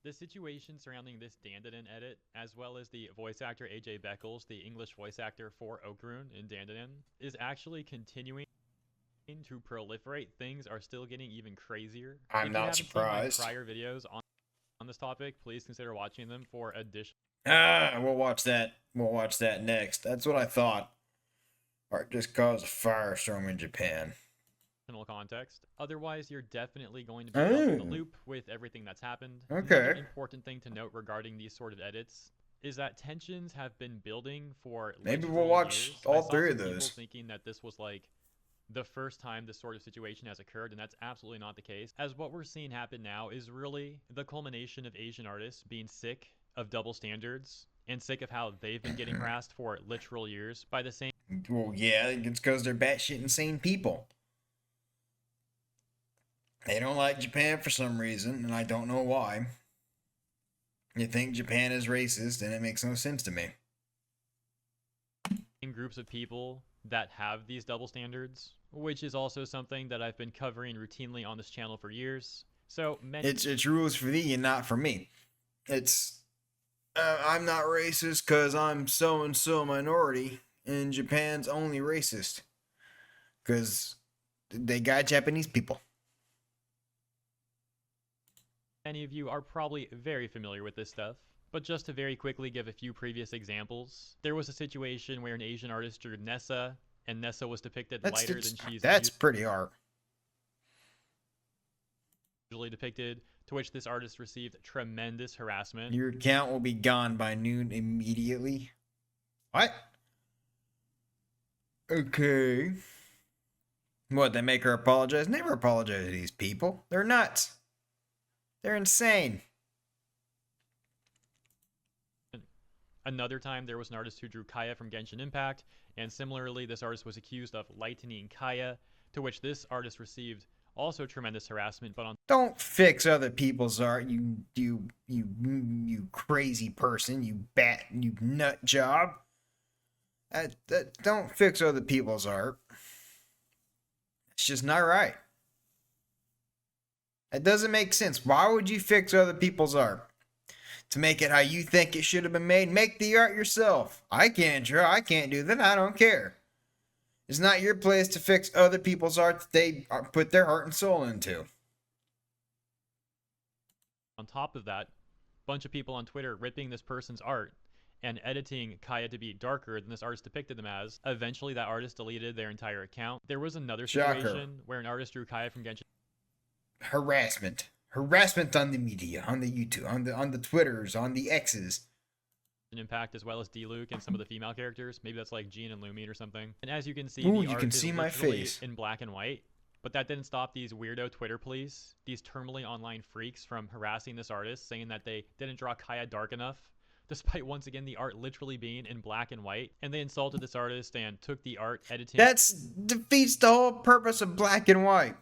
The situation surrounding this Dandadan edit, as well as the voice actor AJ Beckles, the English voice actor for Okrun in Dandadan, is actually continuing to proliferate. Things are still getting even crazier. I'm If you not haven't seen my surprised. prior videos on this topic, please consider watching them for additional We'll watch that. We'll watch that next. That's what I thought. Art just caused a firestorm in Japan. context. Otherwise, you're definitely going to be held to the Oh, loop with everything that's happened. Another okay. important thing to note regarding these sort of edits is that tensions have been building for Maybe we'll literal watch years. I all saw three some of people those. thinking that this was like the first time this sort of situation has occurred, and that's absolutely not the case. As what we're seeing happen now is really the culmination of Asian artists being sick of double standards and sick of how they've been getting harassed for literal years by the same Well, yeah, it's because they're batshit insane people. They don't like Japan for some reason, and I don't know why. You think Japan is racist, and it makes no sense to me. groups of people that have these double standards, which is also something that I've been covering routinely on this channel for years. So many It's rules for thee and not for me. It's I'm not racist because I'm so and so minority, and Japan's only racist because they got Japanese people. of you are probably very familiar with this stuff. But just to very quickly give a few previous examples, there was a situation where an Asian artist drew Nessa, and Nessa was depicted lighter than she's That's pretty hard. usually depicted, to which this artist received tremendous harassment. Your account will be gone by noon immediately. What? Okay. What, they make her apologize? Never apologize to these people. They're nuts. They're insane. Another time, there was an artist who drew Kaya from Genshin Impact, and similarly, this artist was accused of lightening Kaya, to which this artist received also tremendous harassment. But on Don't fix other people's art, you crazy person, you nut job. Don't fix other people's art. It's just not right. It doesn't make sense. Why would you fix other people's art? To make it how you think it should have been made, make the art yourself. I can't draw, I can't do that, I don't care. It's not your place to fix other people's art that they put their heart and soul into. top of that, a bunch of people on Twitter ripping this person's art and editing Kaya to be darker than this artist depicted them as. Eventually, that artist deleted their entire account. There was another Shocker. situation where an artist drew Kaya from Genshin Harassment on the media, on the YouTube, on the Twitters, on the X's. Impact, as well as D-Luke and some of the female characters. Maybe that's like Jean and Lumine or something. And as you can see, Ooh, the you art can is see my literally face. in black and white. But that didn't stop these weirdo Twitter police, these terminally online freaks, from harassing this artist, saying that they didn't draw Kaya dark enough, despite once again the art literally being in black and white. And they insulted this artist and took the art editing That defeats the whole purpose of black and white.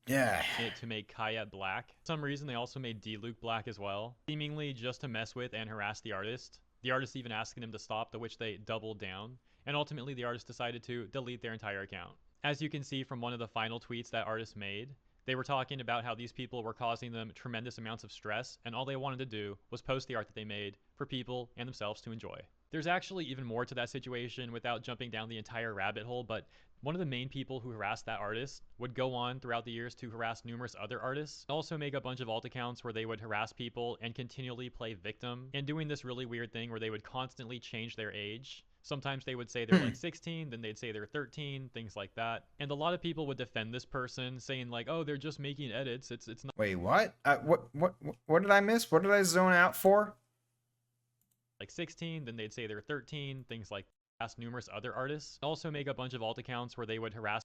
Yeah. it to make Kaya black. For some reason, they also made D-Luke black as well, seemingly just to mess with and harass the artist. The artist even asking them to stop, to which they doubled down, and ultimately the artist decided to delete their entire account. As you can see from one of the final tweets that artist made, they were talking about how these people were causing them tremendous amounts of stress, and all they wanted to do was post the art that they made for people and themselves to enjoy. There's actually even more to that situation without jumping down the entire rabbit hole, but one of the main people who harassed that artist would go on throughout the years to harass numerous other artists, also make a bunch of alt accounts where they would harass people and continually play victim, and doing this really weird thing where they would constantly change their age. Sometimes they would say they're like 16, then they'd say they're 13, things like that. And a lot of people would defend this person, saying like, "Oh, they're just making edits. It's not Wait, what? What did I miss? What did I zone out for? like 16, then they'd say they're 13, things like that. Numerous other artists also make a bunch of alt accounts where they would harass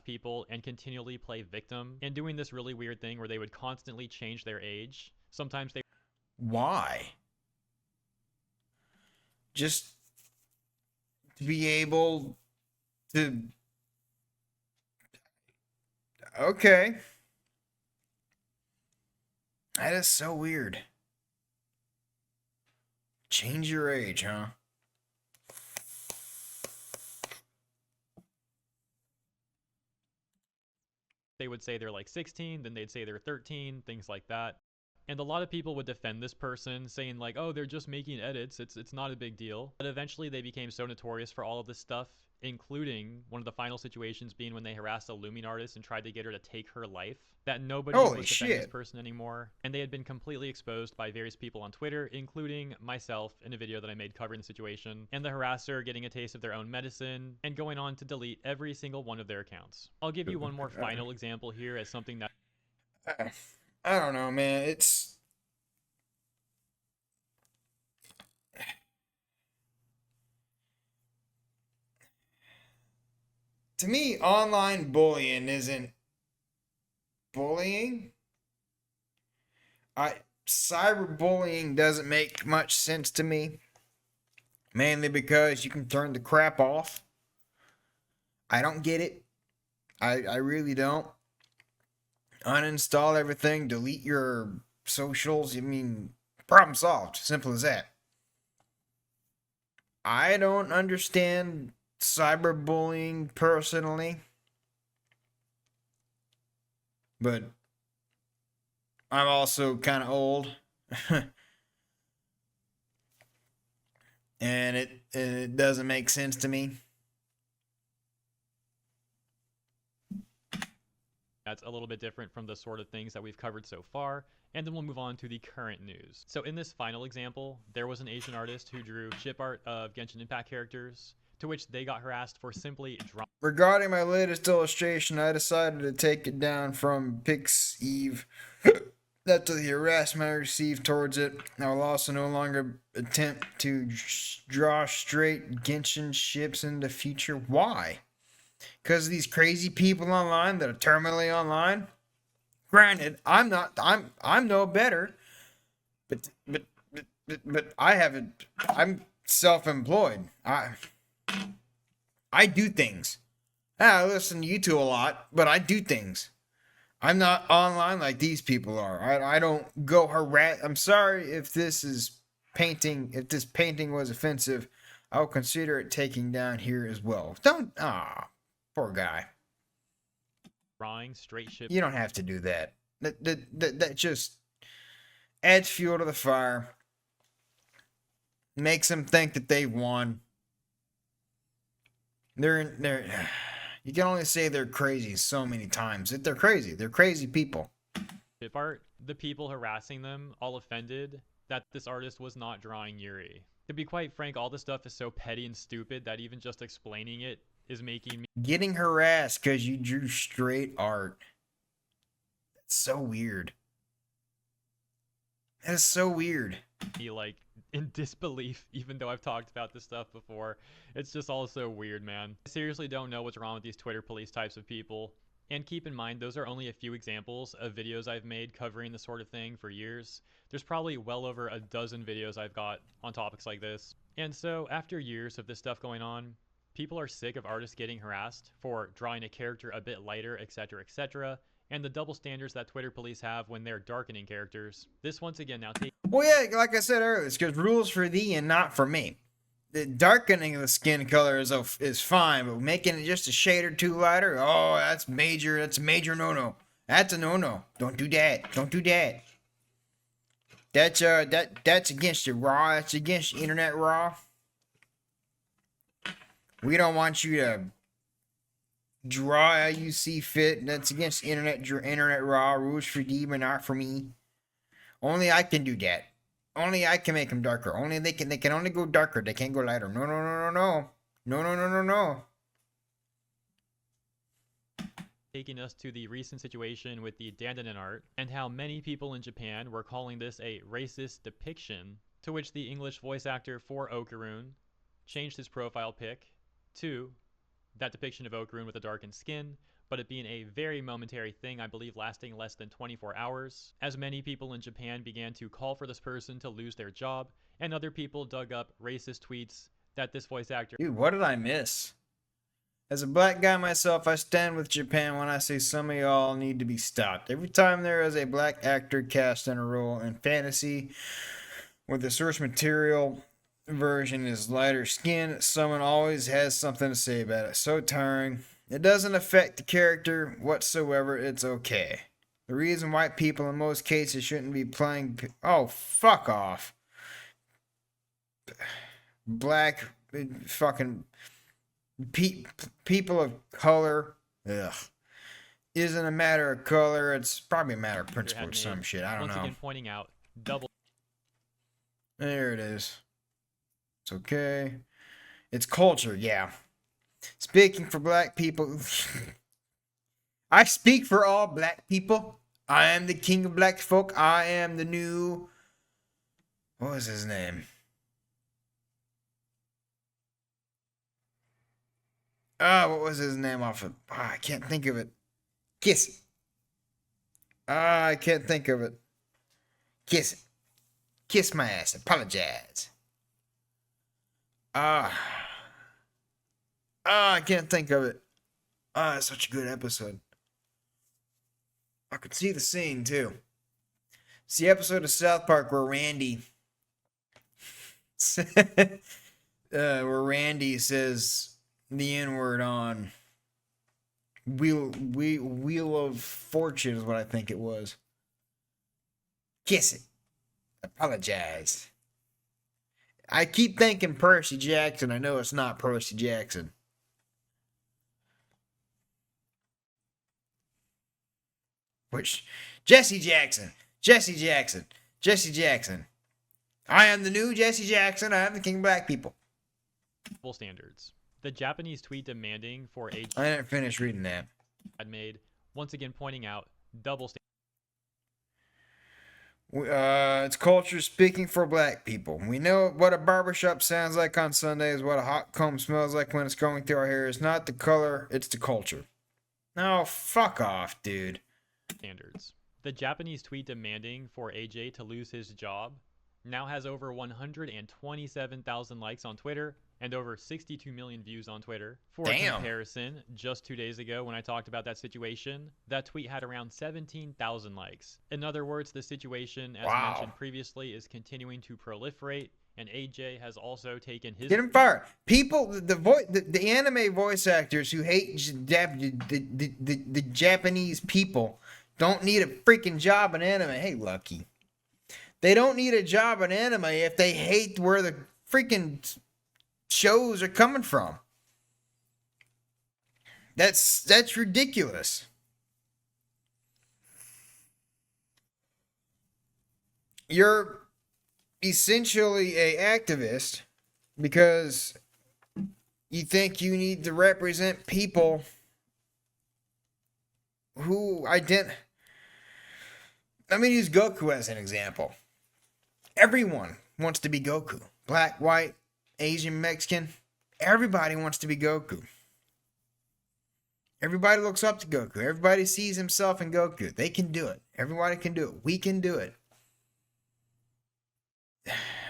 people and continually play victim, and doing this really weird thing where they would constantly change their age. Sometimes they Why? Just to be able to. Okay. That is so weird. Change your age, huh? They would say they're like 16, then they'd say they're 13, things like that. And a lot of people would defend this person, saying like, "Oh, they're just making edits. It's not a big deal." But eventually, they became so notorious for all of this stuff, including one of the final situations being when they harassed a looming artist and tried to get her to take her life, that nobody Holy was defending this shit. person anymore. And they had been completely exposed by various people on Twitter, including myself in a video that I made covering the situation, and the harasser getting a taste of their own medicine and going on to delete every single one of their accounts. I'll give you one more final example here as something that I don't know, man. It's to me, online bullying isn't bullying. I Cyberbullying doesn't make much sense to me, mainly because you can turn the crap off. I don't get it. I really don't. Uninstall everything, delete your socials. I mean, problem solved. Simple as that. I don't understand cyberbullying personally, but I'm also kind of old. And it doesn't make sense to me. that's a little bit different from the sort of things that we've covered so far, and then we'll move on to the current news. So in this final example, there was an Asian artist who drew chip art of Genshin Impact characters, to which they got harassed for simply drawing. Regarding my latest illustration, I decided to take it down from Pixiv. After the harassment I received towards it, I will also no longer attempt to draw straight Genshin ships in the future. Why? Because of these crazy people online that are terminally online. Granted, I'm no better, but I haven't. I'm self-employed. I do things. I listen to you two a lot, but I do things. I'm not online like these people are. I don't go harass. I'm sorry if this is painting. If this painting was offensive, I'll consider it taking down here as well. Don't. Poor guy. Drawing straight ship. You don't have to do that. That just adds fuel to the fire. Makes them think that they've won. They're. You can only say they're crazy so many times. They're crazy. They're crazy people. Chip art, the people harassing them all offended that this artist was not drawing Yuri. To be quite frank, all this stuff is so petty and stupid that even just explaining it is making me Getting harassed because you drew straight art. That's so weird. That is so weird. like in disbelief, even though I've talked about this stuff before. It's just all so weird, man. I seriously don't know what's wrong with these Twitter police types of people. And keep in mind, those are only a few examples of videos I've made covering this sort of thing for years. There's probably well over a dozen videos I've got on topics like this. And so, after years of this stuff going on, people are sick of artists getting harassed for drawing a character a bit lighter, etc., etc., and the double standards that Twitter police have when they're darkening characters. This once again now takes. Well, yeah, like I said earlier, it's because rules for thee and not for me. The darkening of the skin color is fine, but making it just a shade or two lighter, oh, that's major. That's a major no-no. That's a no-no. Don't do that. Don't do that. That's against the raw. That's against internet raw. We don't want you to draw how you see fit. That's against internet raw rules for thee, but not for me. Only I can do that. Only I can make them darker. Only they can only go darker. They can't go lighter. No, no, no, no, no. No, no, no, no, no. Taking us to the recent situation with the Dandanon art, and how many people in Japan were calling this a racist depiction, to which the English voice actor for Okarun changed his profile pic to that depiction of Okarun with a darkened skin, but it being a very momentary thing, I believe lasting less than 24 hours, as many people in Japan began to call for this person to lose their job, and other people dug up racist tweets that this voice actor. Dude, what did I miss? As a black guy myself, I stand with Japan when I say some of y'all need to be stopped. Every time there is a black actor cast in a role in fantasy where the source material version is lighter skin, someone always has something to say about it. So tiring. It doesn't affect the character whatsoever. It's okay. The reason white people in most cases shouldn't be playing. Oh, fuck off. Black fucking people of color. Ugh. Isn't a matter of color. It's probably a matter of principle or some shit. I don't know. Once again, pointing out double. There it is. It's okay. It's culture, yeah. Speaking for black people. I speak for all black people. I am the king of black folk. I am the new. What was his name? What was his name off of? I can't think of it. Kiss it. I can't think of it. Kiss it. Kiss my ass. Apologize. I can't think of it. It's such a good episode. I could see the scene too. It's the episode of South Park where Randy says the N-word on Wheel of Fortune is what I think it was. Kiss it. Apologize. I keep thinking Percy Jackson. I know it's not Percy Jackson. Which Jesse Jackson. I am the new Jesse Jackson. I am the king of black people. Full standards. The Japanese tweet demanding for age. I didn't finish reading that. Had made once again pointing out double standards. It's culture speaking for black people. We know what a barbershop sounds like on Sundays, what a hot comb smells like when it's going through our hair. It's not the color, it's the culture. No, fuck off, dude. Standards. The Japanese tweet demanding for AJ to lose his job now has over 127,000 likes on Twitter and over 62 million views on Twitter. For comparison, just 2 days ago when I talked about that situation, that tweet had around 17,000 likes. In other words, the situation, as mentioned previously, is continuing to proliferate, and AJ has also taken his... Get him fired. People, the anime voice actors who hate the Japanese people don't need a freaking job in anime. Hey, Lucky. They don't need a job in anime if they hate where the freaking shows are coming from. That's ridiculous. You're essentially a activist because you think you need to represent people who let me use Goku as an example. Everyone wants to be Goku. Black, white, Asian, Mexican. Everybody wants to be Goku. Everybody looks up to Goku. Everybody sees himself in Goku. They can do it. Everybody can do it. We can do it.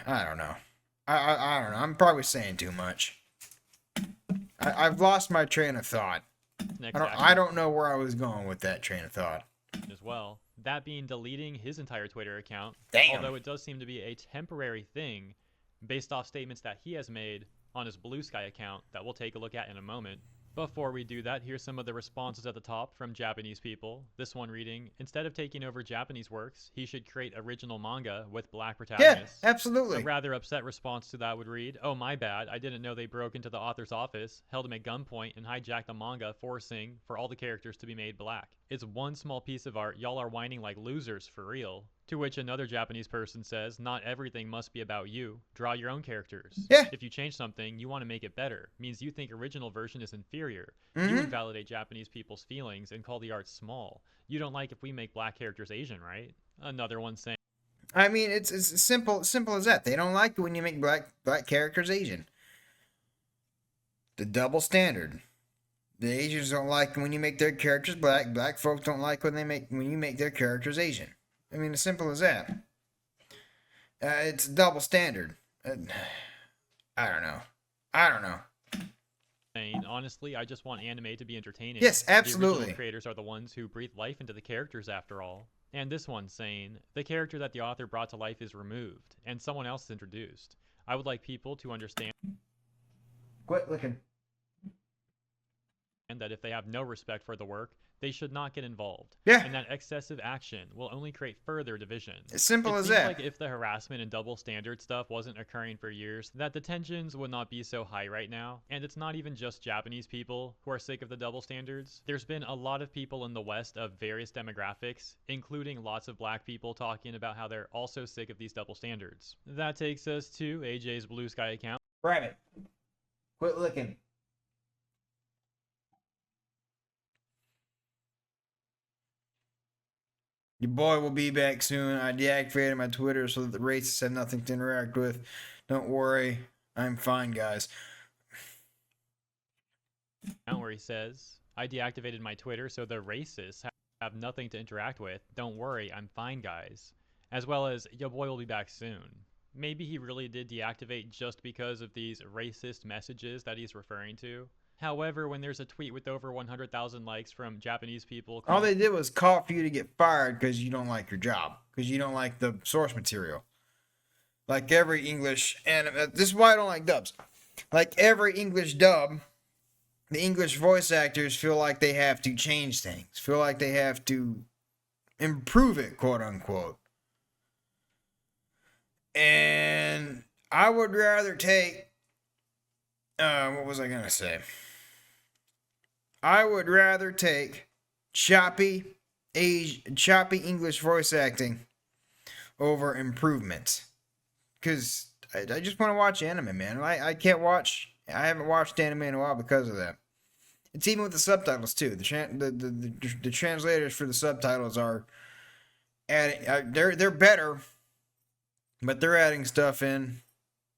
I don't know. I don't know. I'm probably saying too much. I've lost my train of thought. I don't know where I was going with that train of thought. As well. That being deleting his entire Twitter account. Damn. Although it does seem to be a temporary thing based off statements that he has made on his Blue Sky account that we'll take a look at in a moment. Before we do that, here's some of the responses at the top from Japanese people. This one reading, instead of taking over Japanese works, he should create original manga with black protagonists. Yeah, absolutely. A rather upset response to that would read, oh my bad, I didn't know they broke into the author's office, held him at gunpoint, and hijacked a manga forcing for all the characters to be made black. It's one small piece of art, y'all are whining like losers for real. To which another Japanese person says, not everything must be about you. Draw your own characters. Yeah. If you change something, you want to make it better. Means you think original version is inferior. You invalidate Japanese people's feelings and call the art small. You don't like if we make black characters Asian, right? Another one saying... I mean, it's simple as that. They don't like it when you make black characters Asian. The double standard. The Asians don't like when you make their characters black. Black folks don't like when you make their characters Asian. I mean, as simple as that. It's a double standard. I don't know. Honestly, I just want anime to be entertaining. Yes, absolutely. The original creators are the ones who breathe life into the characters after all. And this one saying, the character that the author brought to life is removed, and someone else is introduced. I would like people to understand... Quit looking. that if they have no respect for the work, they should not get involved. Yeah. And that excessive action will only create further division. As simple It as seems that. like if the harassment and double standard stuff wasn't occurring for years, that the tensions would not be so high right now. And it's not even just Japanese people who are sick of the double standards. There's been a lot of people in the West of various demographics, including lots of black people, talking about how they're also sick of these double standards. That takes us to AJ's Blue Sky account. Private. Quit looking. Your boy will be back soon. I deactivated my Twitter so that the racists have nothing to interact with. Don't worry. I'm fine, guys. Where he says, I deactivated my Twitter so the racists have nothing to interact with. Don't worry, I'm fine, guys. As well as, your boy will be back soon. Maybe he really did deactivate just because of these racist messages that he's referring to. However, when there's a tweet with over 100,000 likes from Japanese people, all they did was call for you to get fired because you don't like your job, because you don't like the source material. Like every English, and this is why I don't like dubs. Like every English dub, the English voice actors feel like they have to change things, feel like they have to improve it, quote unquote. And I would rather take, what was I gonna say? I would rather take choppy English voice acting over improvements. Because I just want to watch anime, man. I haven't watched anime in a while because of that. It's even with the subtitles, too. The translators for the subtitles are adding, they're better, but they're adding stuff in.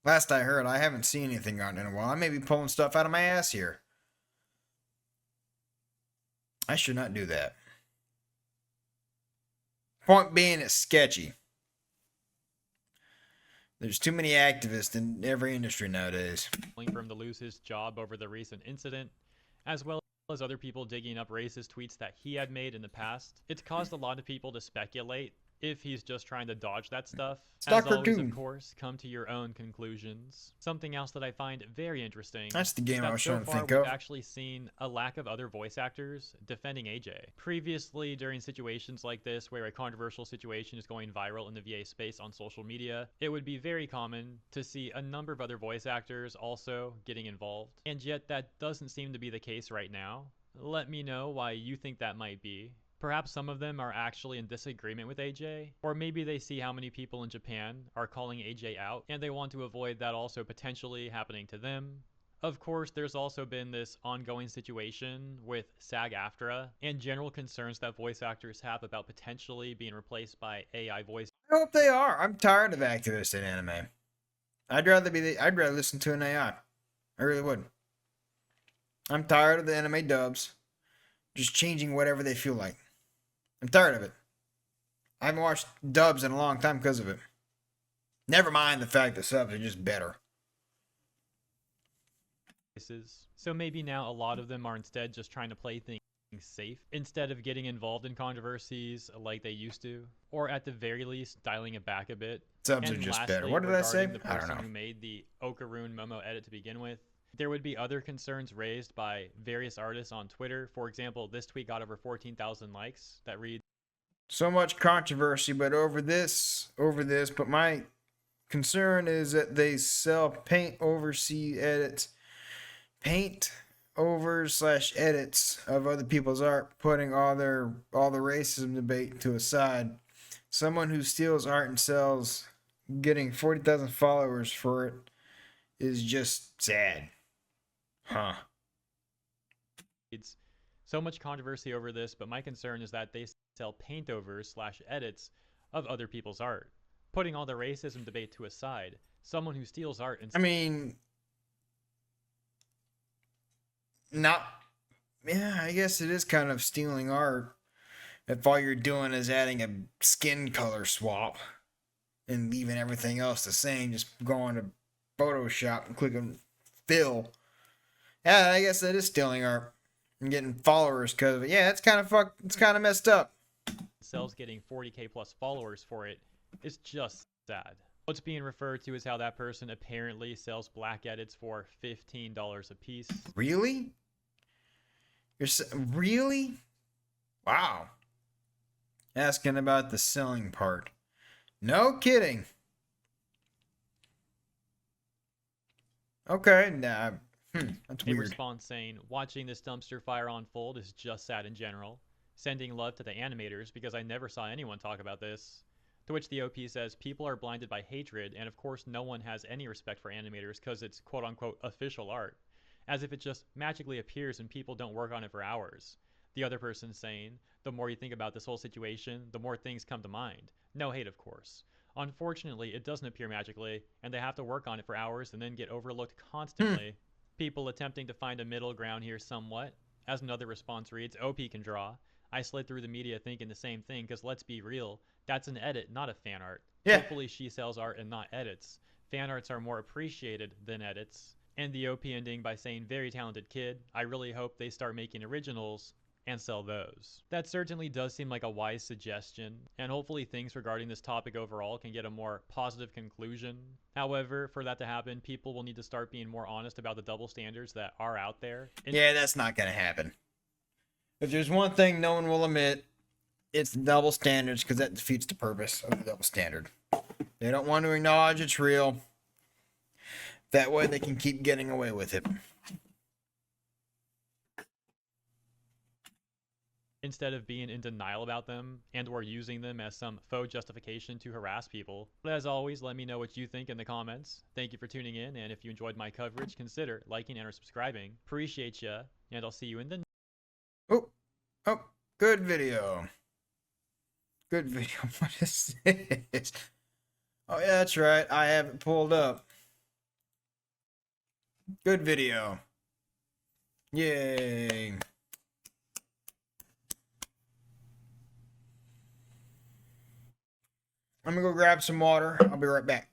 Last I heard, I haven't seen anything on it in a while. I may be pulling stuff out of my ass here. I should not do that. Point being, it's sketchy. There's too many activists in every industry nowadays. For him to lose his job over the recent incident, as well as other people digging up racist tweets that he had made in the past. It's caused a lot of people to speculate if he's just trying to dodge that stuff. As always, of course, come to your own conclusions. Something else that I find very interesting. That's the game I was trying to think we've of. actually seen a lack of other voice actors defending AJ. Previously, during situations like this, where a controversial situation is going viral in the VA space on social media, it would be very common to see a number of other voice actors also getting involved. And yet that doesn't seem to be the case right now. Let me know why you think that might be. Perhaps some of them are actually in disagreement with AJ, or maybe they see how many people in Japan are calling AJ out, and they want to avoid that also potentially happening to them. Of course, there's also been this ongoing situation with SAG-AFTRA and general concerns that voice actors have about potentially being replaced by AI voice. I hope they are. I'm tired of activists in anime. I'd rather listen to an AI. I really would. I'm tired of the anime dubs just changing whatever they feel like. I'm tired of it. I haven't watched dubs in a long time because of it. Never mind the fact that subs are just better. So maybe now a lot of them are instead just trying to play things safe instead of getting involved in controversies like they used to, or at the very least dialing it back a bit. Subs are just better. What did I say? The I don't person know. who made the Okarun Momo edit to begin with, there would be other concerns raised by various artists on Twitter. For example, this tweet got over 14,000 likes that reads, so much controversy, but over this, but my concern is that they sell paint over /edits of other people's art, putting all the racism debate to a side. Someone who steals art and sells, getting 40,000 followers for it is just sad. Huh. It's so much controversy over this, but my concern is that they sell paintovers /edits of other people's art, putting all the racism debate to a side. Someone who steals art and I guess it is kind of stealing art if all you're doing is adding a skin color swap and leaving everything else the same, just going to Photoshop and clicking fill. Yeah, I guess that is stealing art and getting followers because of it. Yeah, it's kind of messed up. Sells getting 40k plus followers for it is just sad. What's being referred to is how that person apparently sells black edits for $15 a piece. Really? Really? Wow. Asking about the selling part. No kidding. Okay, nah. That's A weird. response saying, watching this dumpster fire unfold is just sad in general. Sending love to the animators because I never saw anyone talk about this. To which the OP says, people are blinded by hatred, and of course no one has any respect for animators because it's quote unquote official art. As if it just magically appears and people don't work on it for hours. The other person saying, the more you think about this whole situation, the more things come to mind. No hate, of course. Unfortunately, it doesn't appear magically, and they have to work on it for hours and then get overlooked constantly. People attempting to find a middle ground here somewhat. As another response reads, OP can draw. I slid through the media thinking the same thing, because let's be real, that's an edit, not a fan art. Yeah. Hopefully she sells art and not edits. Fan arts are more appreciated than edits. And the OP ending by saying, very talented kid, I really hope they start making originals and sell those. That certainly does seem like a wise suggestion, and hopefully things regarding this topic overall can get a more positive conclusion. However, for that to happen, people will need to start being more honest about the double standards that are out there. Yeah, that's not gonna happen. If there's one thing no one will admit, it's the double standards, because that defeats the purpose of the double standard. They don't want to acknowledge it's real. That way they can keep getting away with it. Instead of being in denial about them and or using them as some faux justification to harass people. But as always, let me know what you think in the comments. Thank you for tuning in, and if you enjoyed my coverage, consider liking and or subscribing. Appreciate ya, and I'll see you in the Oh, good video. Good video. What is this? Oh, yeah, that's right. I have it pulled up. Good video. Yay. I'm gonna go grab some water. I'll be right back.